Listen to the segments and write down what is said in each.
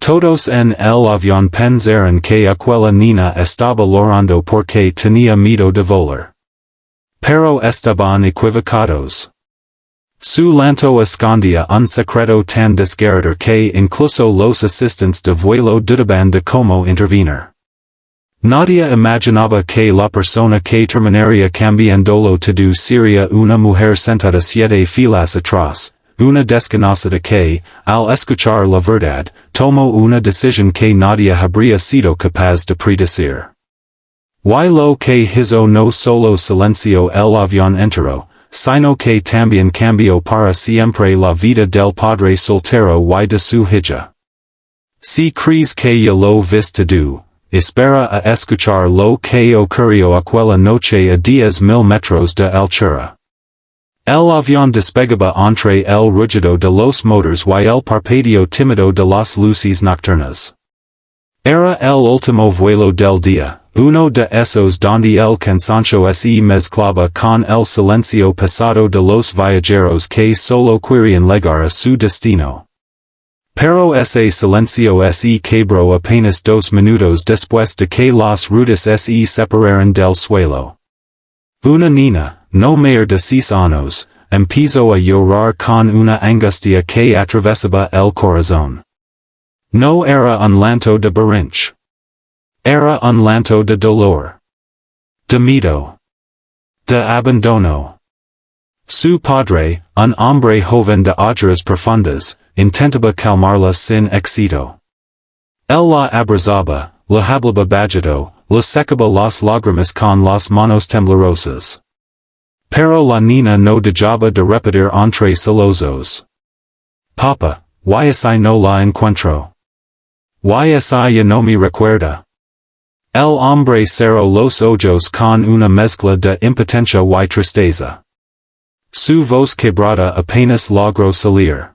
Todos en el avión pensaron que aquella niña estaba llorando porque tenía miedo de volar. Pero estaban equivocados. Su llanto escondía un secreto tan desgarrador que incluso los asistentes de vuelo dudaban de cómo intervenir. Nadie imaginaba que la persona que terminaría cambiándolo todo sería una mujer sentada 7 filas atrás, una desconocida que, al escuchar la verdad, tomó una decisión que nadie habría sido capaz de predecir. Y lo que hizo no solo silenció el avión entero, sino que también cambió para siempre la vida del Padre Soltero y de su hija. Si crees que ya lo viste tú, espera a escuchar lo que ocurrió aquella noche a 10,000 metros de altura. El avión despegaba entre el rugido de los motores y el parpadeo tímido de las luces nocturnas. Era el último vuelo del día, uno de esos donde el cansancio se mezclaba con el silencio pesado de los viajeros que solo querían llegar a su destino. Pero ese silencio se quebró apenas 2 minutos después de que las rutas se separaran del suelo. Una niña, no mayor de 6 años, empezó a llorar con una angustia que atravesaba el corazón. No era un llanto de berrinche. Era un llanto de dolor. De miedo. De abandono. Su padre, un hombre joven de ojeras profundas, intentaba calmarla sin éxito. Él la abrazaba, la hablaba bajito, la secaba las lágrimas con las manos temblorosas. Pero la niña no dejaba de repetir entre sollozos. Papa, why si no la encuentro? Why si ya no me recuerda? El hombre cerró los ojos con una mezcla de impotencia y tristeza. Su voz quebrada apenas logró salir.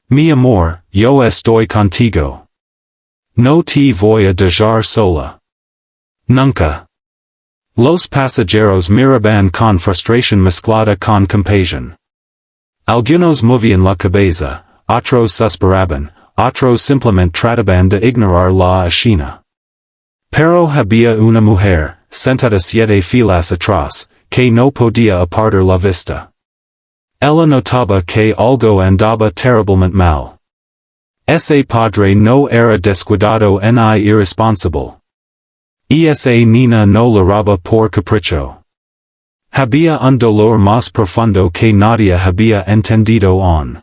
Mi amor, yo estoy contigo. No te voy a dejar sola. Nunca. Los pasajeros miraban con frustración mezclada con compasión. Algunos movían la cabeza, otros suspiraban, otros simplemente trataban de ignorar la escena. Pero había una mujer, sentada 7 filas atrás, que no podía apartar la vista. Ella notaba que algo andaba terriblemente mal. Ese padre no era descuidado ni irresponsable. Y esa niña no lloraba por capricho. Había un dolor más profundo que nadie había entendido aún.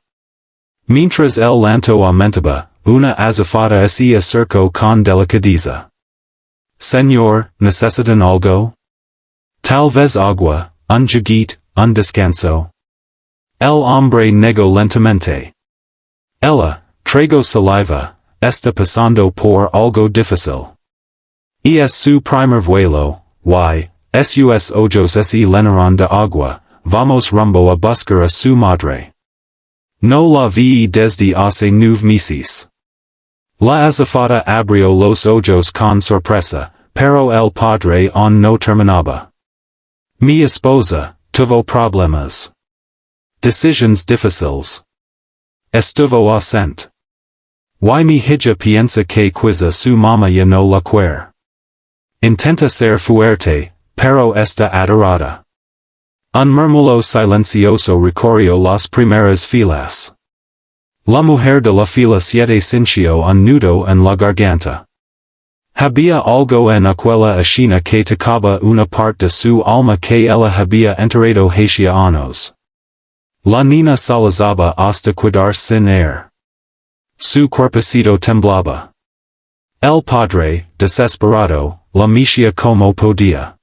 Mientras el llanto aumentaba, una azafata se acercó con delicadeza. Señor, ¿necesitan algo? Tal vez agua, un juguete, un descanso. El hombre negó lentamente. Ella, traigo saliva, está pasando por algo difícil. Y es su primer vuelo, y, sus ojos se llenaron de agua, vamos rumbo a buscar a su madre. No la vi desde hace 9 meses. La azafata abrió los ojos con sorpresa, pero el padre aún no terminaba. Mi esposa, tuvo problemas. Decisions difíciles. Estuvo ausente. Y mi hija piensa que quizá su mamá ya no la quiere. Intenta ser fuerte, pero está aterrada. Un murmullo silencioso recorrió las primeras filas. La mujer de la fila 7 sintió un nudo en la garganta. Había algo en aquella escena que tocaba una parte de su alma que ella había enterrado hacía años. La niña sollozaba hasta quedar sin aire. Su cuerpecito temblaba. El padre, desesperado, la mira como podía.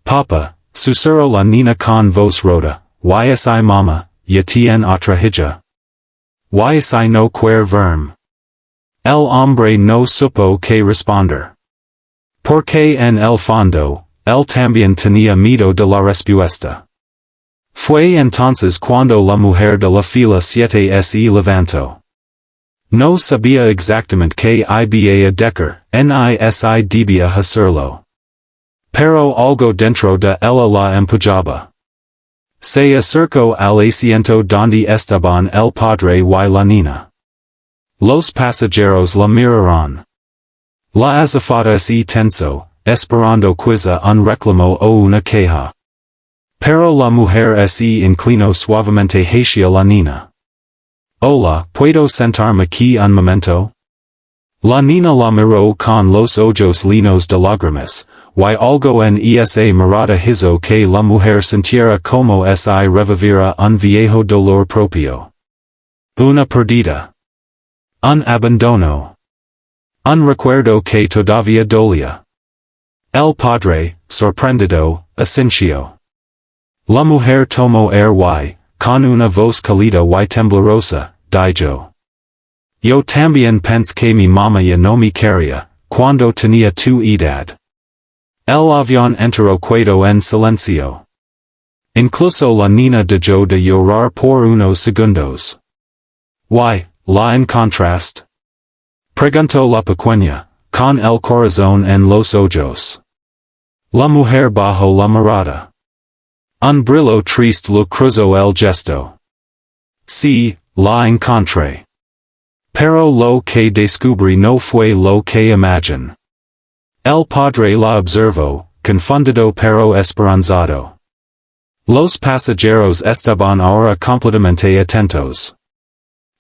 Papa, susurró la niña con voz rota, y si mamá, ya tiene otra hija. Y si no quiere verme. El hombre no supo que responder. Porque en el fondo, él también tenía miedo de la respuesta. Fue entonces cuando la mujer de la fila 7 se levantó. No sabía exactamente qué iba a decir, ni debía hacerlo. Pero algo dentro de ella la empujaba. Se acercó al asiento donde estaban el padre y la niña. Los pasajeros la miraron. La azafata se tenso, esperando quizá un reclamo o una queja. Pero la mujer se inclinó suavemente hacia la niña. Hola, ¿puedo sentarme aquí un momento? La niña la miró con los ojos llenos de lágrimas, y algo en esa mirada hizo que la mujer sintiera como si reviviera un viejo dolor propio. Una pérdida. Un abandono. Un recuerdo que todavía dolía. El padre, sorprendido, asintió. La mujer tomó y, con una voz cálida y temblorosa, dijo. Yo también pensé que mi mamá ya no me quería, cuando tenía tu edad. El avión entró quedó en silencio. Incluso la niña dejó de llorar por unos segundos. ¿Y, la encontraste? Preguntó la pequeña, con el corazón en los ojos. La mujer bajó la mirada. Un brillo triste le cruzó el gesto. Sí, la encontré. Pero lo que descubrí no fue lo que imaginé. El padre la observó, confundido pero esperanzado. Los pasajeros estaban ahora completamente atentos.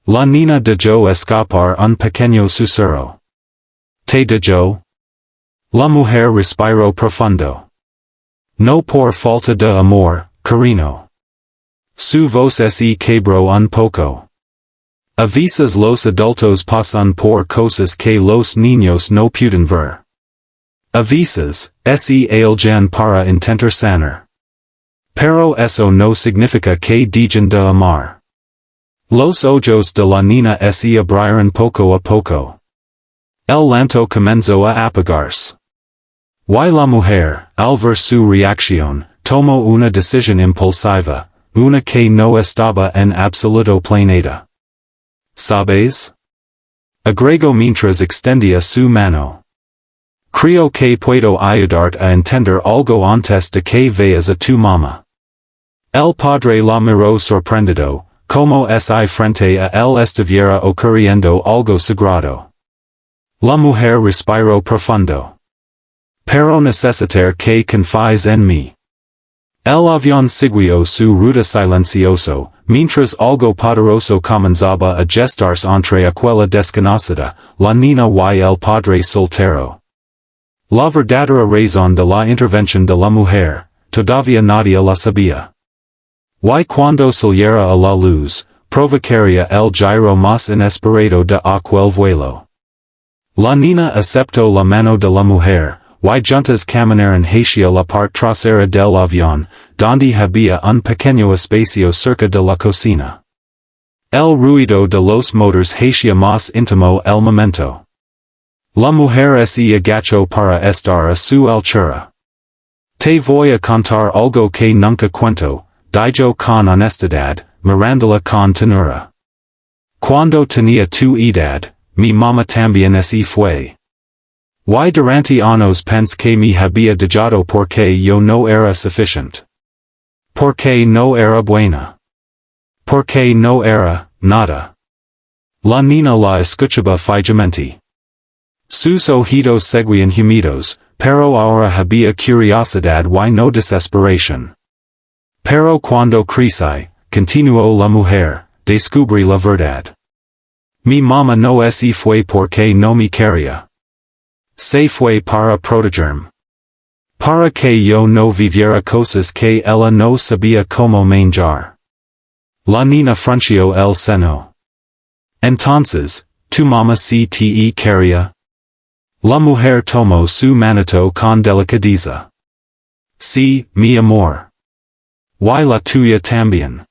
La niña dejó escapar un pequeño susurro. ¿Te dejó? La mujer respiró profundo. No por falta de amor, cariño. Su voz se quebró un poco. A veces los adultos pasan por cosas que los niños no pueden ver. A veces, se algan para intentar sanar. Pero eso no significa que dejen de amar. Los ojos de la niña se abrieron poco a poco. El llanto comenzó a apagarse. Y la mujer, al ver su reacción, tomó una decisión impulsiva, una que no estaba en absoluto planeada. ¿Sabes? Agregó mientras extendía su mano. Creo que puedo ayudarte a entender algo antes de que veas a tu mamá. El padre la miró sorprendido, como si frente a él estuviera ocurriendo algo sagrado. La mujer respiró profundo. Pero necesitar que confíes en mí. El avión siguió su ruta silencioso, mientras algo poderoso comenzaba a gestarse entre aquella desconocida, la niña y el padre soltero. La verdadera razón de la intervención de la mujer, todavía nadie la sabía. Y cuando saliera a la luz, provocaría el giro más inesperado de aquel vuelo. La niña aceptó la mano de la mujer, y juntas caminaron hacia la parte trasera del avión, donde había un pequeño espacio cerca de la cocina. El ruido de los motores hacía más íntimo el momento. La mujer se agachó para estar a su altura. Te voy a contar algo que nunca cuento, dijo con honestidad, mirándola con ternura. Cuando tenía tu edad, mi mamá también se fue. Y durante años pensé que me había dejado porque yo no era suficiente. Porque no era buena. Porque no era, nada. La niña la escuchaba fijamente. Sus ojitos seguían humidos, pero ahora había curiosidad y no desesperación. Pero cuando crecí, continuó la mujer, descubrí la verdad. Mi mamá no se fue porque no me quería. Se fue para protegerme. Para que yo no viviera cosas que ella no sabía cómo manejar. La niña frunció el seno. Entonces, ¿tu mamá sí te quería? La mujer tomó su manito con delicadeza. Sí, mi amor. Y la tuya también.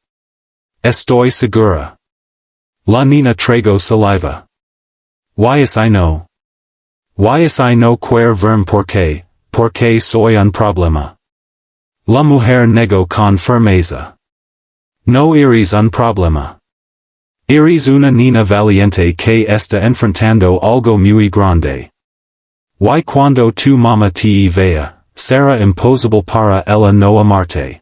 Estoy segura. La niña tragó saliva. Y no. Y no quiero verme porque soy un problema. La mujer negó con firmeza. No eres un problema. Eres una niña valiente que está enfrentando algo muy grande. Y cuando tu mamá te vea, será imposible para ella no amarte.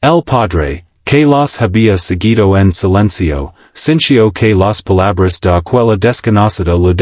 El padre, Que los había seguido en silencio, sintió que las palabras de aquella desconocida lo